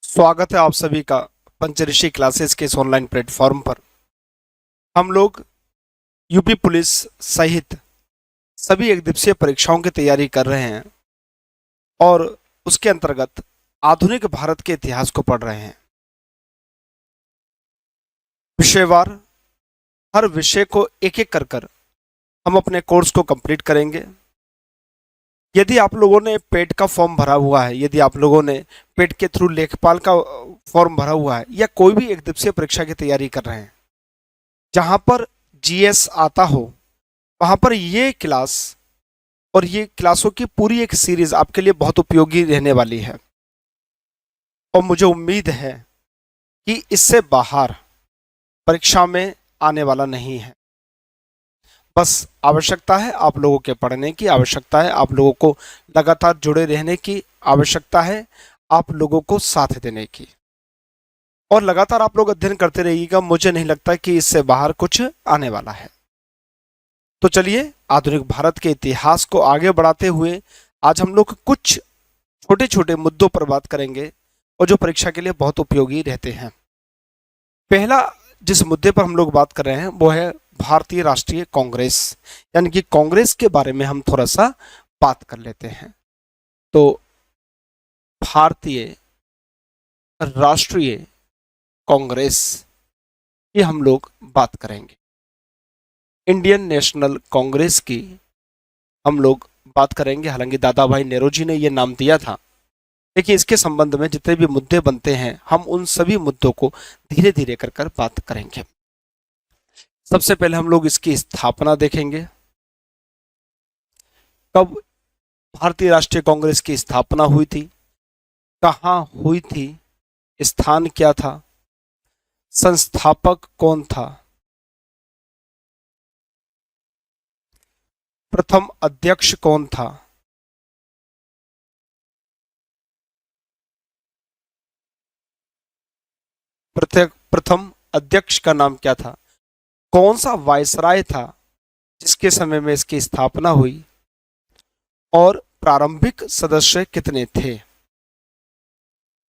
स्वागत है आप सभी का पंचऋषि क्लासेस के इस ऑनलाइन प्लेटफॉर्म पर। हम लोग यूपी पुलिस सहित सभी एक दिवसीय परीक्षाओं की तैयारी कर रहे हैं और उसके अंतर्गत आधुनिक भारत के इतिहास को पढ़ रहे हैं। विषयवार हर विषय को एक एक कर हम अपने कोर्स को कंप्लीट करेंगे। यदि आप लोगों ने पेट का फॉर्म भरा हुआ है, यदि आप लोगों ने पेट के थ्रू लेखपाल का फॉर्म भरा हुआ है, या कोई भी एक दिवसीय परीक्षा की तैयारी कर रहे हैं जहां पर जीएस आता हो, वहां पर ये क्लास और ये क्लासों की पूरी एक सीरीज आपके लिए बहुत उपयोगी रहने वाली है। और मुझे उम्मीद है कि इससे बाहर परीक्षा में आने वाला नहीं है। बस आवश्यकता है आप लोगों के पढ़ने की, आवश्यकता है आप लोगों को लगातार जुड़े रहने की, आवश्यकता है आप लोगों को साथ देने की, और लगातार आप लोग अध्ययन करते रहिएगा। मुझे नहीं लगता कि इससे बाहर कुछ आने वाला है। तो चलिए, आधुनिक भारत के इतिहास को आगे बढ़ाते हुए आज हम लोग कुछ छोटे छोटे मुद्दों पर बात करेंगे और जो परीक्षा के लिए बहुत उपयोगी रहते हैं। पहला जिस मुद्दे पर हम लोग बात कर रहे हैं वो है भारतीय राष्ट्रीय कांग्रेस, यानी कि कांग्रेस के बारे में हम थोड़ा सा बात कर लेते हैं। तो भारतीय राष्ट्रीय कांग्रेस की हम लोग बात करेंगे। इंडियन नेशनल कांग्रेस की हम लोग बात करेंगे। हालांकि दादा भाई नेहरू जी ने यह नाम दिया था, लेकिन इसके संबंध में जितने भी मुद्दे बनते हैं हम उन सभी मुद्दों को धीरे धीरे कर बात करेंगे। सबसे पहले हम लोग इसकी स्थापना देखेंगे। कब भारतीय राष्ट्रीय कांग्रेस की स्थापना हुई थी, कहाँ हुई थी, स्थान क्या था, संस्थापक कौन था, प्रथम अध्यक्ष कौन था, प्रथम अध्यक्ष का नाम क्या था, कौन सा वायसराय था जिसके समय में इसकी स्थापना हुई, और प्रारंभिक सदस्य कितने थे।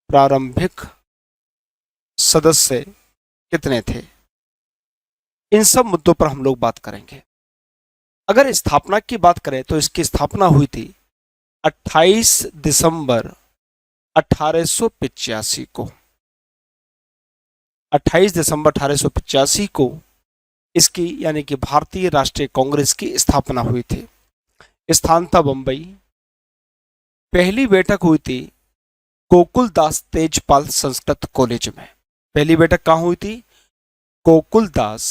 प्रारंभिक सदस्य कितने थे, इन सब मुद्दों पर हम लोग बात करेंगे। अगर स्थापना की बात करें तो इसकी स्थापना हुई थी 28 दिसंबर 1885 को। 28 दिसंबर 1885 को इसकी यानी कि भारतीय राष्ट्रीय कांग्रेस की स्थापना हुई थी। स्थान था बंबई। पहली बैठक हुई थी गोकुलदास तेजपाल संस्कृत कॉलेज में। पहली बैठक कहां हुई थी? गोकुलदास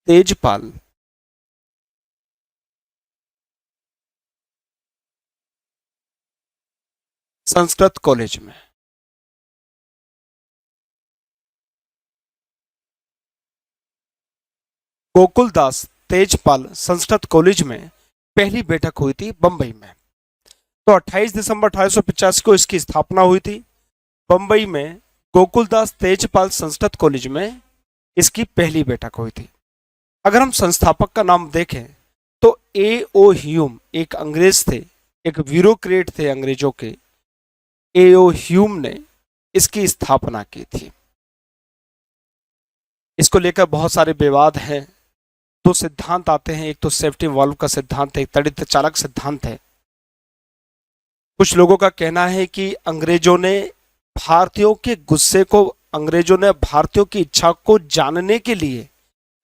तेजपाल संस्कृत कॉलेज में। गोकुलदास तेजपाल संस्कृत कॉलेज में पहली बैठक हुई थी बंबई में। तो 28 दिसंबर 1885 को इसकी स्थापना हुई थी। बंबई में गोकुलदास तेजपाल संस्कृत कॉलेज में इसकी पहली बैठक हुई थी। अगर हम संस्थापक का नाम देखें तो ए ओ ह्यूम एक अंग्रेज थे, एक ब्यूरोक्रेट थे अंग्रेजों के। ए ओ ह्यूम ने इसकी स्थापना की थी। इसको लेकर बहुत सारे विवाद हैं। दो सिद्धांत आते हैं, एक तो सेफ्टी वाल्व का सिद्धांत है, एक तड़ित चालक सिद्धांत है। कुछ लोगों का कहना है कि अंग्रेजों ने भारतीयों के गुस्से को, अंग्रेजों ने भारतीयों की इच्छा को जानने के लिए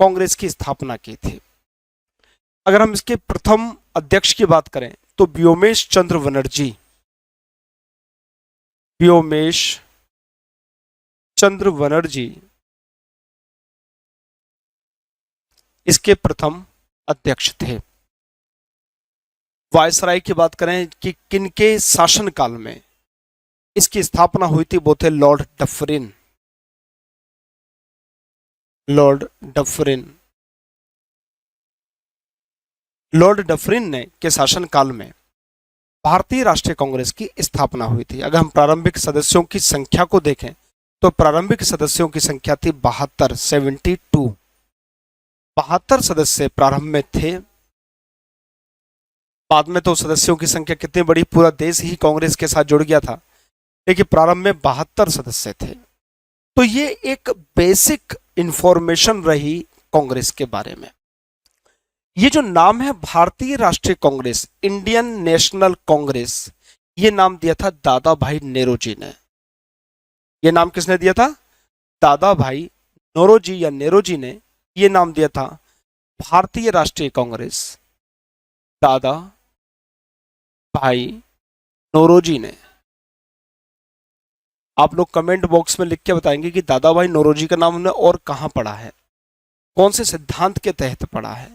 कांग्रेस की स्थापना की थी। अगर हम इसके प्रथम अध्यक्ष की बात करें तो व्योमेश चंद्र बनर्जी, व्योमेश चंद्र बनर्जी इसके प्रथम अध्यक्ष थे। वायसराय की बात करें कि किनके शासनकाल में इसकी स्थापना हुई थी, वो थे Lord Dufferin. Lord Dufferin Lord Dufferin ने के शासनकाल में भारतीय राष्ट्रीय कांग्रेस की स्थापना हुई थी। अगर हम प्रारंभिक सदस्यों की संख्या को देखें तो प्रारंभिक सदस्यों की संख्या थी 72। 72 सदस्य प्रारंभ में थे। बाद में तो सदस्यों की संख्या कितनी बड़ी, पूरा देश ही कांग्रेस के साथ जुड़ गया था, लेकिन प्रारंभ में 72 सदस्य थे। तो ये एक बेसिक इंफॉर्मेशन रही कांग्रेस के बारे में। ये जो नाम है भारतीय राष्ट्रीय कांग्रेस, इंडियन नेशनल कांग्रेस, ये नाम दिया था दादा भाई नेहरू ने। ये नाम किसने दिया था? दादा भाई नौरोजी या नेहरू ने ये नाम दिया था भारतीय राष्ट्रीय कांग्रेस, दादा भाई नौरोजी ने। आप लोग कमेंट बॉक्स में लिख के बताएंगे कि दादा भाई नौरोजी का नाम हमने और कहां पढ़ा है, कौन से सिद्धांत के तहत पढ़ा है।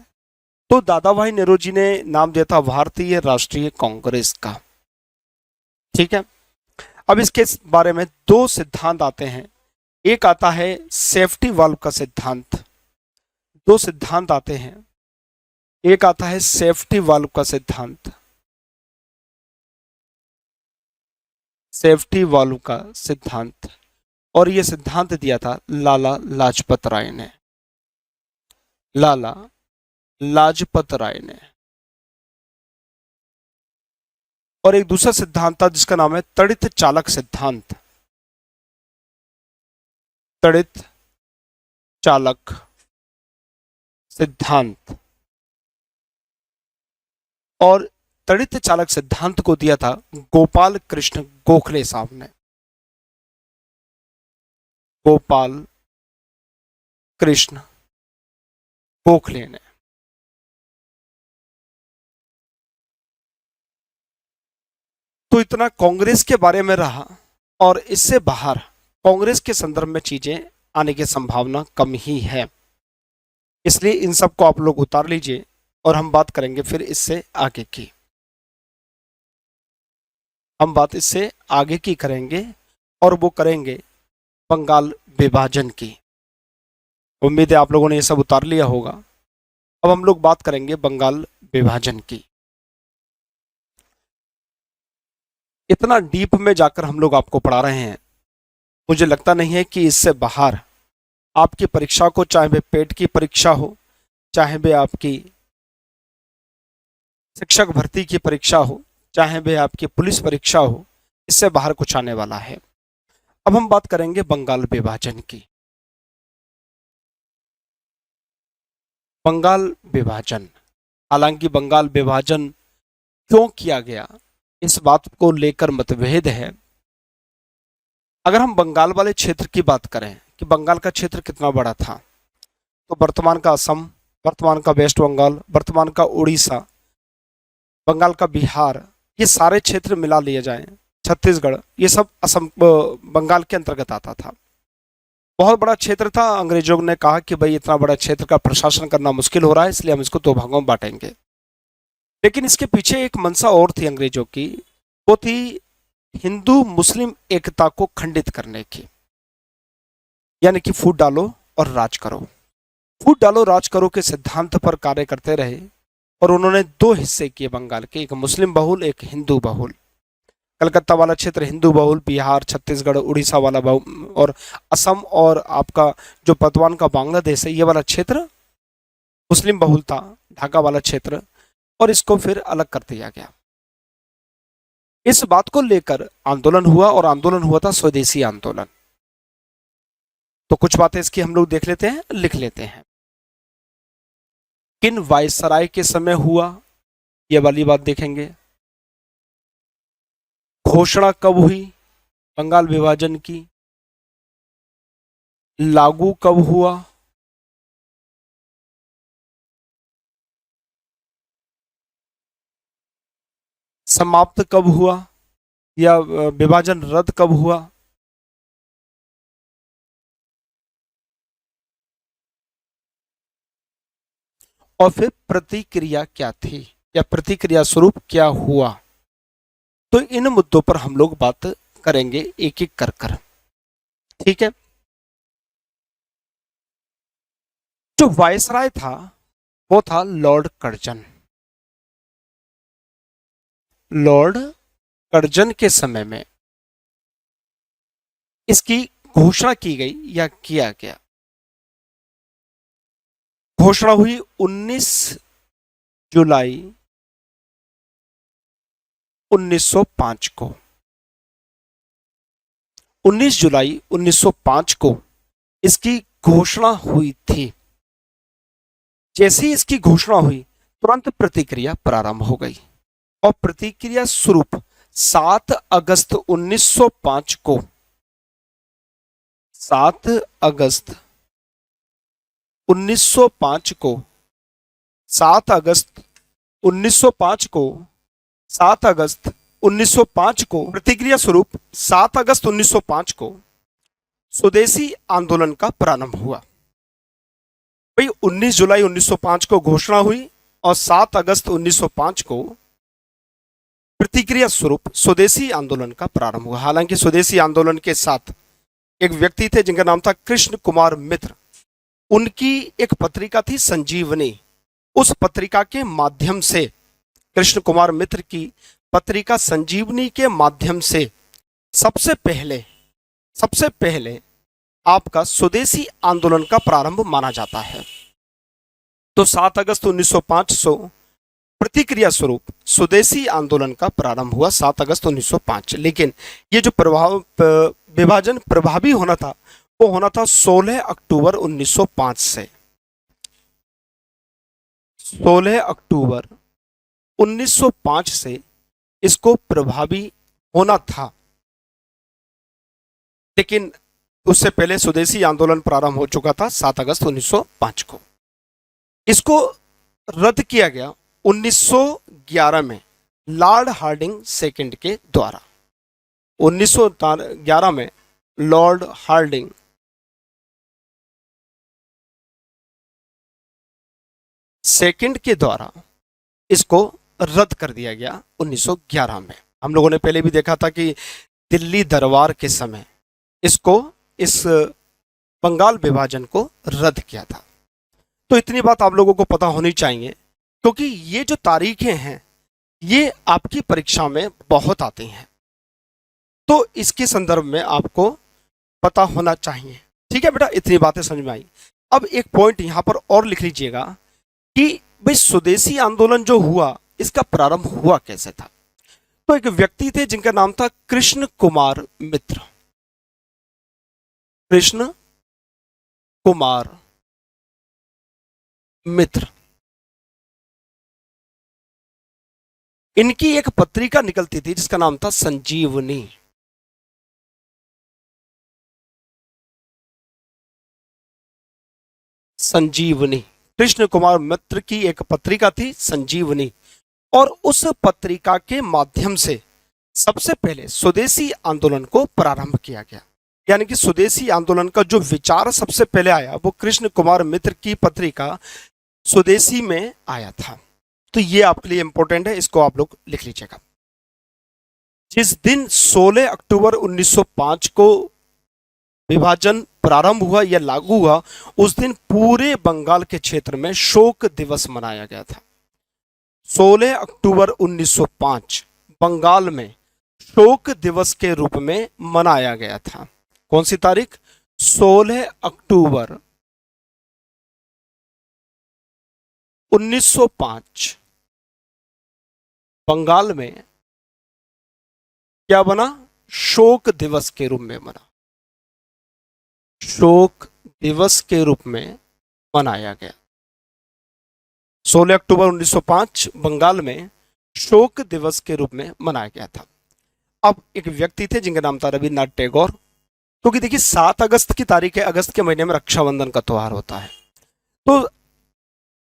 तो दादा भाई नेहरू ने नाम दिया था भारतीय राष्ट्रीय कांग्रेस का। ठीक है, अब इसके बारे में दो सिद्धांत आते हैं। एक आता है सेफ्टी वाल्व का सिद्धांत, दो सिद्धांत आते हैं। एक आता है सेफ्टी वाल्व का सिद्धांत, सेफ्टी वाल्व का सिद्धांत, और यह सिद्धांत दिया था लाला लाजपत राय ने, लाला लाजपत राय ने। और एक दूसरा सिद्धांत था जिसका नाम है तड़ित चालक सिद्धांत, तड़ित चालक सिद्धांत। और तड़ित चालक सिद्धांत को दिया था गोपाल कृष्ण गोखले साहब ने, गोपाल कृष्ण गोखले ने। तो इतना कांग्रेस के बारे में रहा, और इससे बाहर कांग्रेस के संदर्भ में चीजें आने की संभावना कम ही है, इसलिए इन सब को आप लोग उतार लीजिए और हम बात करेंगे फिर इससे आगे की, हम बात इससे आगे की करेंगे, और वो करेंगे बंगाल विभाजन की। उम्मीद है आप लोगों ने ये सब उतार लिया होगा। अब हम लोग बात करेंगे बंगाल विभाजन की। इतना डीप में जाकर हम लोग आपको पढ़ा रहे हैं, मुझे लगता नहीं है कि इससे बाहर आपकी परीक्षा को, चाहे वे पेट की परीक्षा हो, चाहे वे आपकी शिक्षक भर्ती की परीक्षा हो, चाहे वे आपकी पुलिस परीक्षा हो, इससे बाहर कुछ आने वाला है। अब हम बात करेंगे बंगाल विभाजन की। बंगाल विभाजन, हालांकि बंगाल विभाजन क्यों किया गया, इस बात को लेकर मतभेद है। अगर हम बंगाल वाले क्षेत्र की बात करें कि बंगाल का क्षेत्र कितना बड़ा था, तो वर्तमान का असम, वर्तमान का वेस्ट बंगाल, वर्तमान का उड़ीसा, बंगाल का बिहार, ये सारे क्षेत्र मिला लिए जाएं, छत्तीसगढ़, ये सब असम बंगाल के अंतर्गत आता था। बहुत बड़ा क्षेत्र था। अंग्रेजों ने कहा कि भाई इतना बड़ा क्षेत्र का प्रशासन करना मुश्किल हो रहा है, इसलिए हम इसको दो भागों में बांटेंगे। लेकिन इसके पीछे एक मंशा और थी अंग्रेजों की, वो थी हिंदू मुस्लिम एकता को खंडित करने की, यानी कि फूट डालो और राज करो। फूट डालो राज करो के सिद्धांत पर कार्य करते रहे, और उन्होंने दो हिस्से किए बंगाल के, एक मुस्लिम बहुल, एक हिंदू बहुल। कलकत्ता वाला क्षेत्र हिंदू बहुल, बिहार, छत्तीसगढ़, उड़ीसा वाला बहुल, और असम और आपका जो वर्तमान का बांग्लादेश है, ये वाला क्षेत्र मुस्लिम बहुल था, ढाका वाला क्षेत्र, और इसको फिर अलग कर दिया गया। इस बात को लेकर आंदोलन हुआ, और आंदोलन हुआ था स्वदेशी आंदोलन। तो कुछ बातें इसकी हम लोग देख लेते हैं, लिख लेते हैं। किन वायसराय के समय हुआ, ये वाली बात देखेंगे। घोषणा कब हुई बंगाल विभाजन की, लागू कब हुआ, समाप्त कब हुआ, या विभाजन रद्द कब हुआ, और फिर प्रतिक्रिया क्या थी, या प्रतिक्रिया स्वरूप क्या हुआ। तो इन मुद्दों पर हम लोग बात करेंगे एक एक कर कर। ठीक है, जो वायसराय था वो था लॉर्ड कर्जन। लॉर्ड कर्जन के समय में इसकी घोषणा की गई या किया गया। घोषणा हुई 19 जुलाई 1905 को, 19 जुलाई 1905 को इसकी घोषणा हुई थी। जैसे ही इसकी घोषणा हुई तुरंत प्रतिक्रिया प्रारंभ हो गई और प्रतिक्रिया स्वरूप 7 अगस्त 1905 को 7 अगस्त 1905 को 7 अगस्त 1905 को 7 अगस्त 1905 को प्रतिक्रिया स्वरूप 7 अगस्त 1905 को स्वदेशी आंदोलन का प्रारंभ हुआ। भाई 19 जुलाई 1905 को घोषणा हुई और 7 अगस्त 1905 को प्रतिक्रिया स्वरूप स्वदेशी आंदोलन का प्रारंभ हुआ। हालांकि स्वदेशी आंदोलन के साथ एक व्यक्ति थे जिनका नाम था कृष्ण कुमार मित्र। उनकी एक पत्रिका थी संजीवनी। उस पत्रिका के माध्यम से, कृष्ण कुमार मित्र की पत्रिका संजीवनी के माध्यम से सबसे पहले आपका स्वदेशी आंदोलन का प्रारंभ माना जाता है। तो 7 अगस्त 1905 प्रतिक्रिया स्वरूप स्वदेशी आंदोलन का प्रारंभ हुआ 7 अगस्त 1905। लेकिन ये जो विभाजन प्रभावी होना था वो होना था 16 अक्टूबर 1905 से। 16 अक्टूबर 1905 से इसको प्रभावी होना था। लेकिन उससे पहले स्वदेशी आंदोलन प्रारंभ हो चुका था 7 अगस्त 1905 को। इसको रद्द किया गया 1911 में लॉर्ड हार्डिंग सेकंड के द्वारा। 1911 में लॉर्ड हार्डिंग सेकंड के द्वारा इसको रद्द कर दिया गया 1911 में। हम लोगों ने पहले भी देखा था कि दिल्ली दरबार के समय इस बंगाल विभाजन को रद्द किया था। तो इतनी बात आप लोगों को पता होनी चाहिए, क्योंकि ये जो तारीखें हैं ये आपकी परीक्षा में बहुत आती हैं, तो इसके संदर्भ में आपको पता होना चाहिए। ठीक है बेटा, इतनी बातें समझ में आई। अब एक पॉइंट यहां पर और लिख लीजिएगा कि भाई स्वदेशी आंदोलन जो हुआ इसका प्रारंभ हुआ कैसे था। तो एक व्यक्ति थे जिनका नाम था कृष्ण कुमार मित्र। कृष्ण कुमार मित्र, इनकी एक पत्रिका निकलती थी जिसका नाम था संजीवनी। संजीवनी, कृष्ण कुमार मित्र की एक पत्रिका थी संजीवनी, और उस पत्रिका के माध्यम से सबसे पहले स्वदेशी आंदोलन को प्रारंभ किया गया। यानी कि स्वदेशी आंदोलन का जो विचार सबसे पहले आया वो कृष्ण कुमार मित्र की पत्रिका स्वदेशी में आया था। तो ये आपके लिए इंपॉर्टेंट है, इसको आप लोग लिख लीजिएगा। जिस दिन 16 अक्टूबर 1905 को विभाजन प्रारंभ हुआ या लागू हुआ, उस दिन पूरे बंगाल के क्षेत्र में शोक दिवस मनाया गया था। 16 अक्टूबर 1905 बंगाल में शोक दिवस के रूप में मनाया गया था। कौन सी तारीख? 16 अक्टूबर 1905 बंगाल में क्या बना? शोक दिवस के रूप में बना। शोक दिवस के रूप में मनाया गया। 16 अक्टूबर 1905 बंगाल में शोक दिवस के रूप में मनाया गया था। अब एक व्यक्ति थे जिनका नाम था रविन्द्रनाथ टैगोर। क्योंकि देखिए 7 अगस्त की तारीख है, अगस्त के महीने में रक्षाबंधन का त्योहार होता है। तो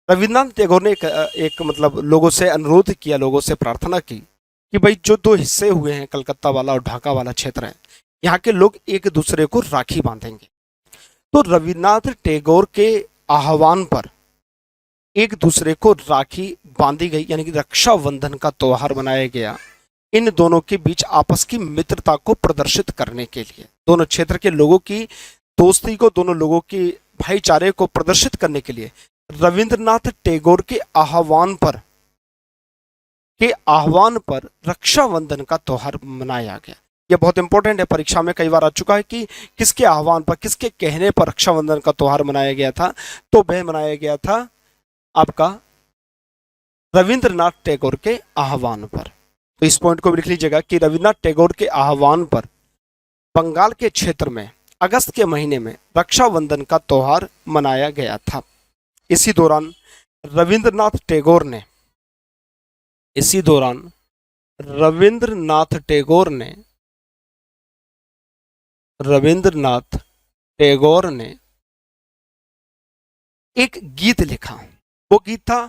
रविन्द्रनाथ टैगोर ने एक मतलब लोगों से अनुरोध किया, लोगों से प्रार्थना की कि भाई जो दो हिस्से हुए हैं, कलकत्ता वाला और ढाका वाला क्षेत्र है, यहाँ के लोग एक दूसरे को राखी बांधेंगे। तो रविन्द्रनाथ टैगोर के आह्वान पर एक दूसरे को राखी बांधी गई, यानी कि रक्षाबंधन का त्योहार मनाया गया इन दोनों के बीच आपस की मित्रता को प्रदर्शित करने के लिए, दोनों क्षेत्र के लोगों की दोस्ती को, दोनों लोगों के भाईचारे को प्रदर्शित करने के लिए रविन्द्रनाथ टैगोर के आह्वान पर रक्षाबंधन का त्योहार मनाया गया। यह बहुत इंपॉर्टेंट है, परीक्षा में कई बार आ चुका है कि किसके आह्वान पर, किसके कहने पर रक्षाबंधन का त्योहार मनाया गया था। तो वह मनाया गया था आपका रविन्द्रनाथ टैगोर के आह्वान पर। तो इस पॉइंट को भी लिख लीजिएगा कि रविन्द्रनाथ टैगोर के आह्वान पर बंगाल के क्षेत्र में अगस्त के महीने में रक्षाबंधन का त्योहार मनाया गया था। इसी दौरान रविंद्रनाथ टैगोर ने इसी दौरान रविंद्रनाथ टैगोर ने रविंद्रनाथ टैगोर ने एक गीत लिखा। वो गीत था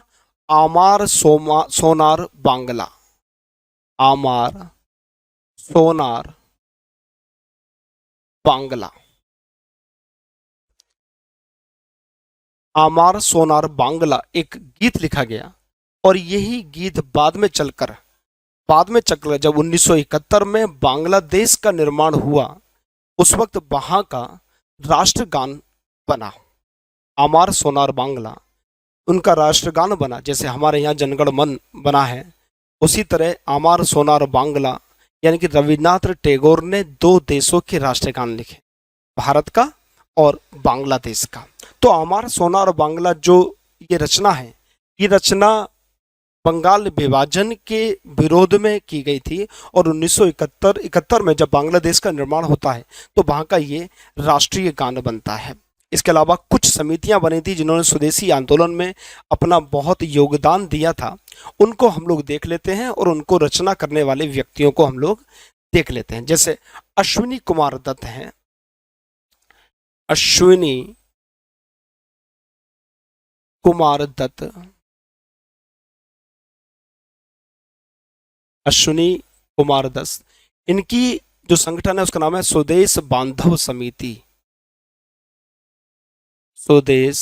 आमार सोनार बांग्ला। आमार सोनार बांग्ला। आमार सोनार बांग्ला एक गीत लिखा गया और यही गीत बाद में चलकर जब 1971 में बांग्लादेश का निर्माण हुआ उस वक्त वहां का राष्ट्रगान बना। आमार सोनार बांग्ला उनका राष्ट्रगान बना। जैसे हमारे यहाँ जनगण मन बना है, उसी तरह आमार सोनार बांग्ला यानी कि रविन्द्रनाथ टैगोर ने दो देशों के राष्ट्रगान लिखे, भारत का और बांग्लादेश का। तो आमार सोनार बांग्ला जो ये रचना है, ये रचना बंगाल विभाजन के विरोध में की गई थी और 1971 में जब बांग्लादेश का निर्माण होता है तो वहाँ का ये राष्ट्रीय गान बनता है। इसके अलावा कुछ समितियां बनी थी जिन्होंने स्वदेशी आंदोलन में अपना बहुत योगदान दिया था, उनको हम लोग देख लेते हैं और उनको रचना करने वाले व्यक्तियों को हम लोग देख लेते हैं। जैसे अश्विनी कुमार दत्त हैं। अश्विनी कुमार दत्त, अश्विनी कुमार दत्त, इनकी जो संगठन है उसका नाम है स्वदेश बांधव समिति। स्वदेश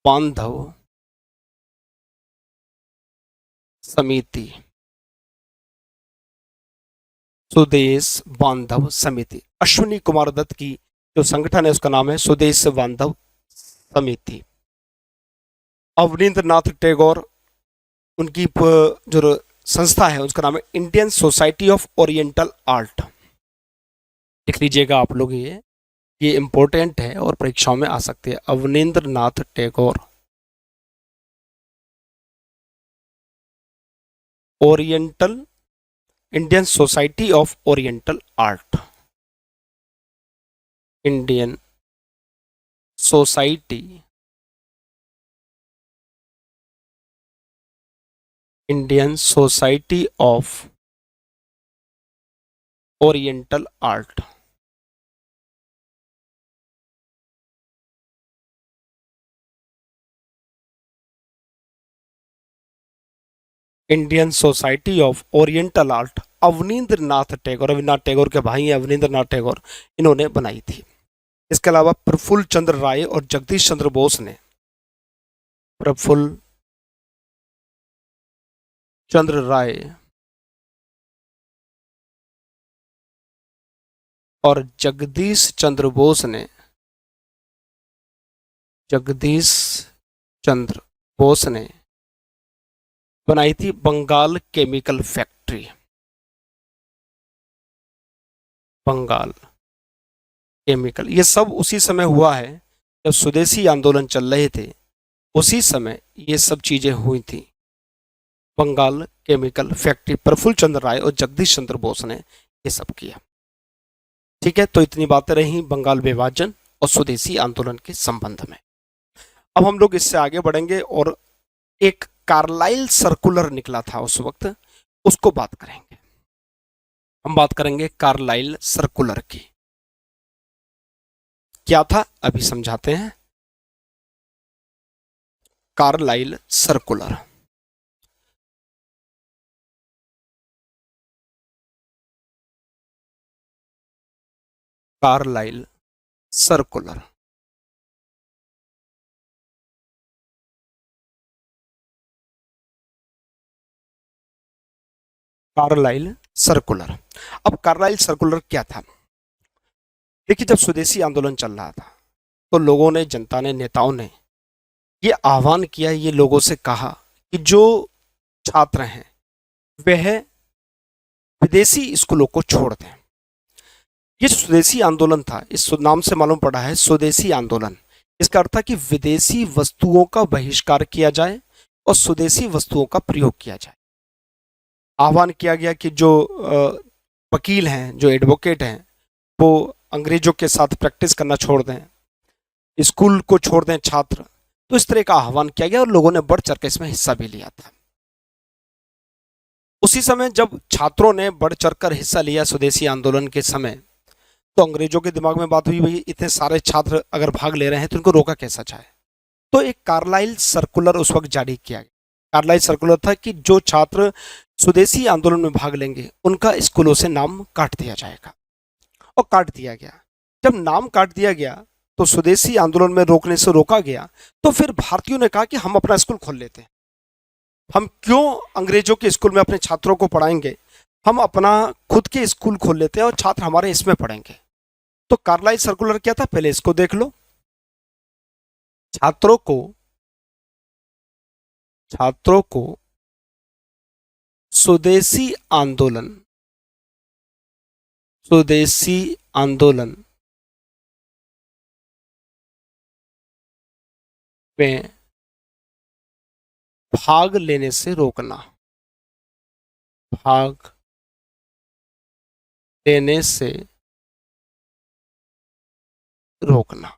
बांधव समिति। स्वदेश बांधव समिति। अश्विनी कुमार दत्त की जो संगठन है उसका नाम है स्वदेश बांधव समिति। अवनींद्रनाथ टैगोर, उनकी जो संस्था है उसका नाम है Indian society of oriental art. लिख लीजिएगा आप लोग, ये इंपॉर्टेंट है और परीक्षाओं में आ सकती है। Abanindranath Tagore oriental, Indian society of oriental art. Indian society, Indian society of oriental art. Indian society of oriental art Abanindranath Tagore, Rabindranath Tagore के भाई हैं अवनींद्रनाथ टैगोर, इन्होंने बनाई थी। इसके अलावा प्रफुल्ल चंद्र राय और जगदीश चंद्र बोस ने, प्रफुल्ल चंद्र राय और जगदीश चंद्र बोस ने, जगदीश चंद्र बोस ने बनाई थी Bengal chemical factory. Bengal chemical, ये सब उसी समय हुआ है जब स्वदेशी आंदोलन चल रहे थे, उसी समय ये सब चीजें हुई थी। बंगाल केमिकल फैक्ट्री, प्रफुल्ल चंद्र राय और जगदीश चंद्र बोस ने ये सब किया। ठीक है, तो इतनी बातें रही बंगाल विभाजन और स्वदेशी आंदोलन के संबंध में। अब हम लोग इससे आगे बढ़ेंगे और एक कार्लाइल सर्कुलर निकला था उस वक्त, उसको बात करेंगे। हम बात करेंगे कार्लाइल सर्कुलर की। क्या था अभी समझाते हैं। Carlyle circular, Carlyle circular, Carlyle circular. अब कार्लाइल सर्कुलर क्या था? देखिए, जब स्वदेशी आंदोलन चल रहा था तो लोगों ने, जनता ने, नेताओं ने ये आह्वान किया, ये लोगों से कहा कि जो छात्र हैं वह विदेशी स्कूलों को छोड़ दें। ये स्वदेशी आंदोलन था, इस नाम से मालूम पड़ा है स्वदेशी आंदोलन। इसका अर्थ था कि विदेशी वस्तुओं का बहिष्कार किया जाए और स्वदेशी वस्तुओं का प्रयोग किया जाए। आह्वान किया गया कि जो वकील हैं, जो एडवोकेट हैं, वो अंग्रेजों के साथ प्रैक्टिस करना छोड़ दें, स्कूल को छोड़ दें छात्र। तो इस तरह का आह्वान किया गया और लोगों ने बढ़ चढ़ के इसमें हिस्सा भी लिया था। उसी समय जब छात्रों ने बढ़ चढ़कर हिस्सा लिया स्वदेशी आंदोलन के समय, तो अंग्रेजों के दिमाग में बात हुई, भाई इतने सारे छात्र अगर भाग ले रहे हैं तो इनको रोका कैसा जाए। तो एक कार्लाइल सर्कुलर उस वक्त जारी किया गया। कार्लाइल सर्कुलर था कि जो छात्र स्वदेशी आंदोलन में भाग लेंगे उनका स्कूलों से नाम काट दिया जाएगा, और काट दिया गया। जब नाम काट दिया गया तो स्वदेशी आंदोलन में रोकने से रोका गया, तो फिर भारतीयों ने कहा कि हम अपना स्कूल खोल लेते हैं, हम क्यों अंग्रेजों के स्कूल में अपने छात्रों को पढ़ाएंगे, हम अपना खुद के स्कूल खोल लेते हैं और छात्र हमारे इसमें पढ़ेंगे। तो कार्लाइल सर्कुलर क्या था, पहले इसको देख लो। छात्रों को छात्रों को स्वदेशी आंदोलन स्वदेशी आंदोलन में भाग लेने से रोकना, भाग लेने से रोकना।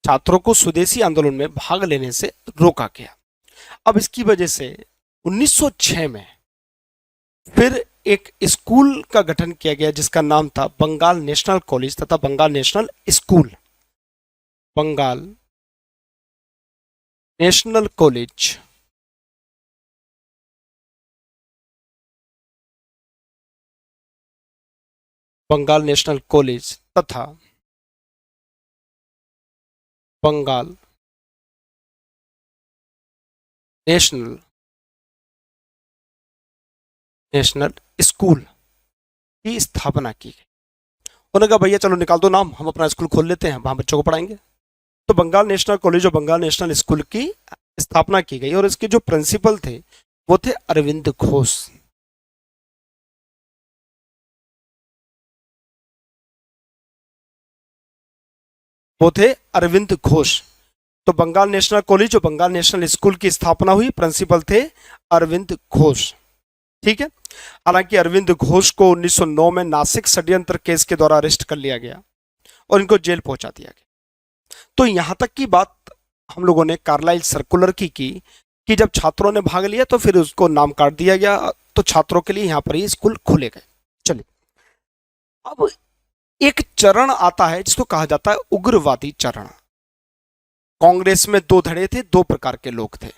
छात्रों को स्वदेशी आंदोलन में भाग लेने से रोका गया। अब इसकी वजह से 1906 में फिर एक स्कूल का गठन किया गया जिसका नाम था बंगाल नेशनल कॉलेज तथा Bengal national school. Bengal national college Bengal national college तथा बंगाल नेशनल नेशनल स्कूल की स्थापना की गई। उन्होंने कहा भैया चलो निकाल दो नाम, हम अपना स्कूल खोल लेते हैं, वहां बच्चों को पढ़ाएंगे। तो बंगाल नेशनल कॉलेज और बंगाल नेशनल स्कूल की स्थापना की गई, और इसके जो प्रिंसिपल थे वो थे अरविंद घोष। वो थे अरविंद घोष। तो बंगाल नेशनल कॉलेज और बंगाल नेशनल स्कूल की स्थापना हुई, प्रिंसिपल थे अरविंद घोष। ठीक है। हालांकि अरविंद घोष को 1909 में नासिक षड्यंत्र केस के द्वारा अरेस्ट कर लिया गया और इनको जेल पहुंचा दिया गया। तो यहां तक की बात हम लोगों ने कार्लाइल सर्कुलर की कि जब छात्रों ने भाग लिया तो फिर उसको नाम काट दिया गया, तो छात्रों के लिए यहां पर ही स्कूल खोले गए। चलिए, अब एक चरण आता है जिसको कहा जाता है उग्रवादी चरण। कांग्रेस में दो धड़े थे, दो प्रकार के लोग थे।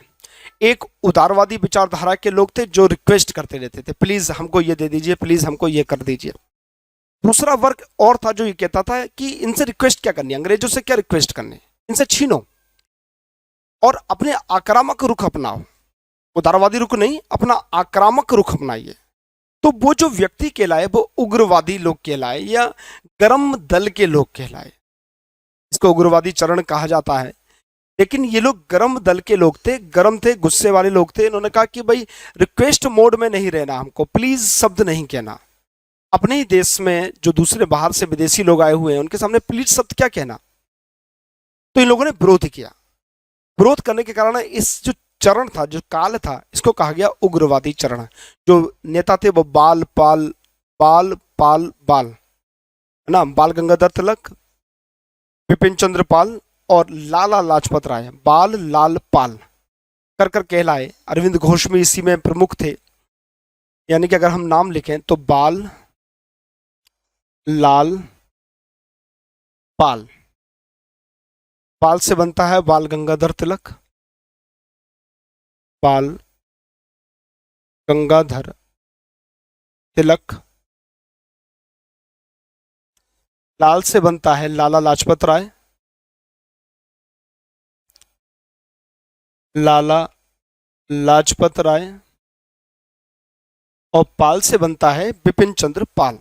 एक उदारवादी विचारधारा के लोग थे जो रिक्वेस्ट करते रहते थे, प्लीज हमको ये दे दीजिए, प्लीज हमको ये कर दीजिए। दूसरा वर्ग और था जो ये कहता था कि इनसे रिक्वेस्ट क्या करनी, अंग्रेजों से क्या रिक्वेस्ट करनी, इनसे छीनो और अपने आक्रामक रुख अपनाओ। उदारवादी रुख नहीं, अपना आक्रामक रुख अपनाइए। तो वो जो व्यक्ति कहलाए वो उग्रवादी लोग कहलाए या गर्म दल के लोग कहलाए। इसको उग्रवादी चरण कहा जाता है। लेकिन ये लोग गर्म दल के लोग थे, गर्म थे, गुस्से वाले लोग थे। इन्होंने कहा कि भाई रिक्वेस्ट मोड में नहीं रहना, हमको प्लीज शब्द नहीं कहना। अपने ही देश में जो दूसरे बाहर से विदेशी लोग आए हुए हैं उनके सामने प्लीज शब्द क्या कहना। तो इन लोगों ने विरोध किया। विरोध करने के कारण इस जो चरण था, जो काल था, इसको कहा गया उग्रवादी चरण। जो नेता थे वो बाल पाल है ना, बाल गंगाधर तिलक, बिपिन चंद्र पाल और लाला लाजपत राय, बाल लाल पाल कर कर कहलाए। अरविंद घोष भी इसी में प्रमुख थे। यानी कि अगर हम नाम लिखें तो बाल लाल पाल, पाल से बनता है बाल गंगाधर तिलक, बाल गंगाधर तिलक। लाल से बनता है लाला लाजपत राय, लाला लाजपत राय। और पाल से बनता है बिपिन चंद्र पाल,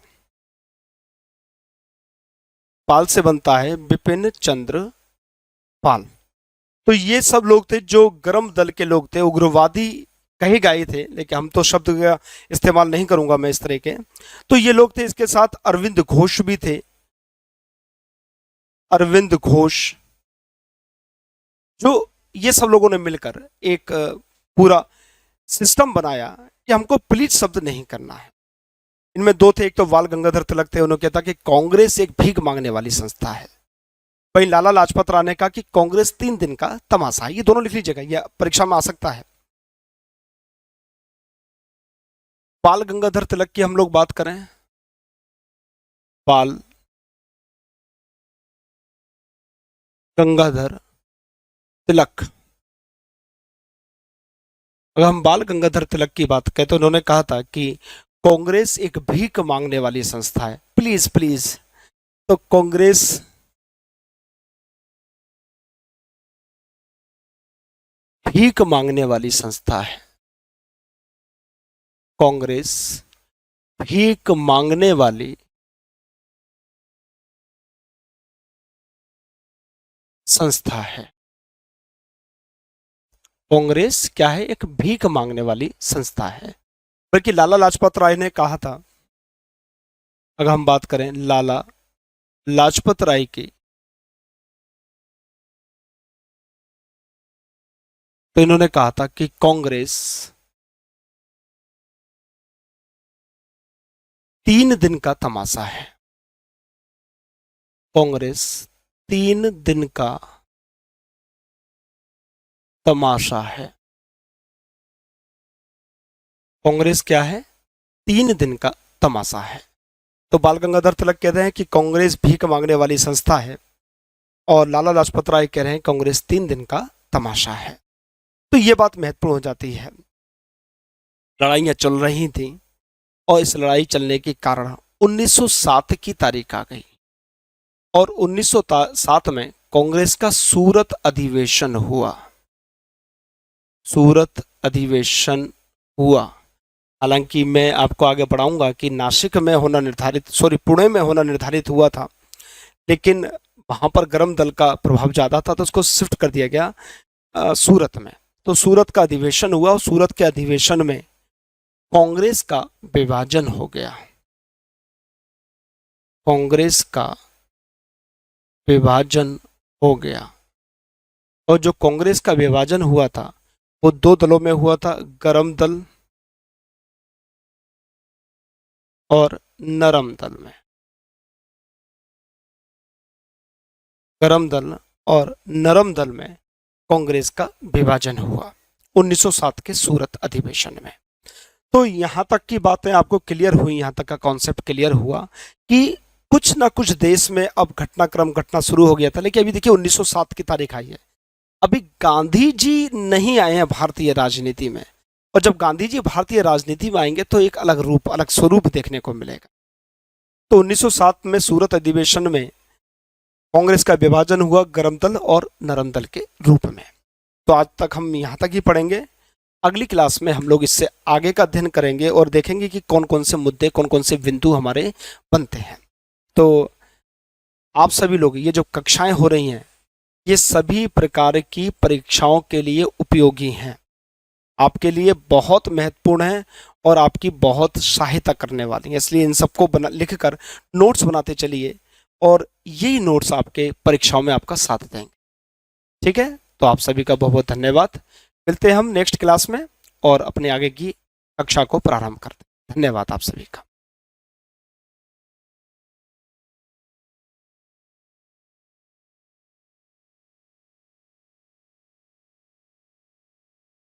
पाल से बनता है बिपिन चंद्र पाल। तो ये सब लोग थे जो गर्म दल के लोग थे, उग्रवादी कहे गए थे, लेकिन हम तो शब्द का इस्तेमाल नहीं करूंगा मैं इस तरह के। तो ये लोग थे। इसके साथ अरविंद घोष भी थे। अरविंद घोष, जो ये सब लोगों ने मिलकर एक पूरा सिस्टम बनाया कि हमको प्लीज शब्द नहीं करना है। इनमें दो थे, एक तो बाल गंगाधर तिलक थे, उन्होंने कहता कि कांग्रेस एक भीख मांगने वाली संस्था है। वहीं लाला लाजपत राय ने कहा कि कांग्रेस 3 दिन का तमाशा है। ये दोनों लिख लीजिएगा, यह परीक्षा में आ सकता है। बाल गंगाधर तिलक की हम लोग बात करें, बाल गंगाधर तिलक, अगर हम बाल गंगाधर तिलक की बात करें तो उन्होंने कहा था कि कांग्रेस एक भीख मांगने वाली संस्था है, प्लीज प्लीज। तो कांग्रेस भीख मांगने वाली संस्था है, कांग्रेस भीख मांगने वाली संस्था है। कांग्रेस क्या है? एक भीख मांगने वाली संस्था है। बल्कि लाला लाजपत राय ने कहा था, अगर हम बात करें लाला लाजपत राय की, तो इन्होंने कहा था कि कांग्रेस 3 दिन का तमाशा है, कांग्रेस 3 दिन का तमाशा है। कांग्रेस क्या है? 3 दिन का तमाशा है। तो बाल गंगाधर तिलक कह रहे हैं कि कांग्रेस भीख मांगने वाली संस्था है, और लाला लाजपत राय कह रहे हैं कांग्रेस 3 दिन का तमाशा है। तो ये बात महत्वपूर्ण हो जाती है। लड़ाइयां चल रही थी, और इस लड़ाई चलने के कारण 1907 की तारीख आ गई, और 1907 में कांग्रेस का सूरत अधिवेशन हुआ। सूरत अधिवेशन हुआ। हालांकि मैं आपको आगे बढ़ाऊंगा कि नासिक में होना निर्धारित, पुणे में होना निर्धारित हुआ था, लेकिन वहां पर गर्म दल का प्रभाव ज्यादा था, तो उसको शिफ्ट कर दिया गया सूरत में। तो सूरत का अधिवेशन हुआ, और सूरत के अधिवेशन में कांग्रेस का विभाजन हो गया। कांग्रेस का विभाजन हो गया, और जो कांग्रेस का विभाजन हुआ था वो 2 दलों में हुआ था, गर्म दल और नरम दल में। गर्म दल और नरम दल में कांग्रेस का विभाजन हुआ 1907 के सूरत अधिवेशन में। तो यहां तक की बातें आपको क्लियर हुई, यहां तक का कॉन्सेप्ट क्लियर हुआ कि कुछ ना कुछ देश में अब घटनाक्रम घटना शुरू हो गया था। लेकिन अभी देखिए 1907 की तारीख आई है, अभी गांधी जी नहीं आए हैं भारतीय राजनीति में, और जब गांधी जी भारतीय राजनीति में आएंगे तो एक अलग रूप, अलग स्वरूप देखने को मिलेगा। तो 1907 में सूरत अधिवेशन में कांग्रेस का विभाजन हुआ गर्म दल और नरम दल के रूप में। तो आज तक हम यहाँ तक ही पढ़ेंगे। अगली क्लास में हम लोग इससे आगे का अध्ययन करेंगे और देखेंगे कि कौन कौन से मुद्दे, कौन कौन से बिंदु हमारे बनते हैं। तो आप सभी लोग, ये जो कक्षाएं हो रही हैं, ये सभी प्रकार की परीक्षाओं के लिए उपयोगी हैं, आपके लिए बहुत महत्वपूर्ण है, और आपकी बहुत सहायता करने वाली है। इसलिए इन सबको लिखकर नोट्स बनाते चलिए, और यही नोट्स आपके परीक्षाओं में आपका साथ देंगे। ठीक है, तो आप सभी का बहुत बहुत धन्यवाद। मिलते हैं हम नेक्स्ट क्लास में, और अपने आगे की कक्षा को प्रारंभ करते हैं। धन्यवाद आप सभी का।